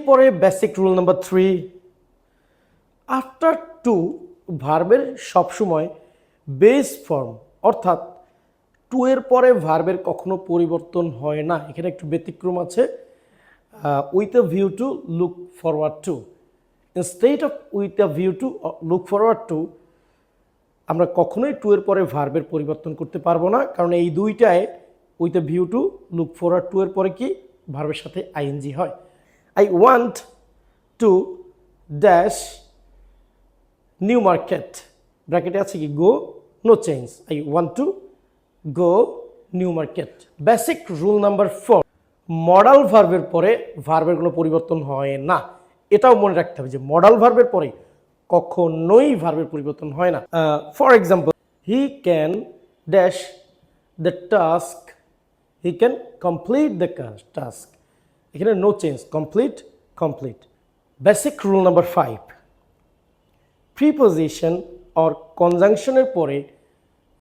এরপরে basic rule number 3, after to ভার্বের সবসময় বেস ফর্ম অর্থাৎ টু এর পরে ভার্বের কখনো পরিবর্তন হয় না। এখানে একটু ব্যতিক্রম আছে, with a view to look forward two, instead of with a view to look forward two আমরা কখনোই টু এর পরে ভার্বের পরিবর্তন করতে পারবো না, কারণ এই দুইটায় with a view to look forward to এর পরে কি ভার্বের সাথে আইএনজি হয়। I want to dash New Market, ব্র্যাকেটে আছে কি go, no change, I want to go New Market. Basic rule number 4, modal ভার্বের পরে ভার্বের কোনো পরিবর্তন হয় না। এটাও মনে রাখতে হবে যে মডাল ভার্বের পরে কখনোই ভার্বের পরিবর্তন হয় না। For example, he can dash the task, he can complete the task, এখানে no change, complete complete. Basic rule number 5, preposition or কনজাংশনের পরে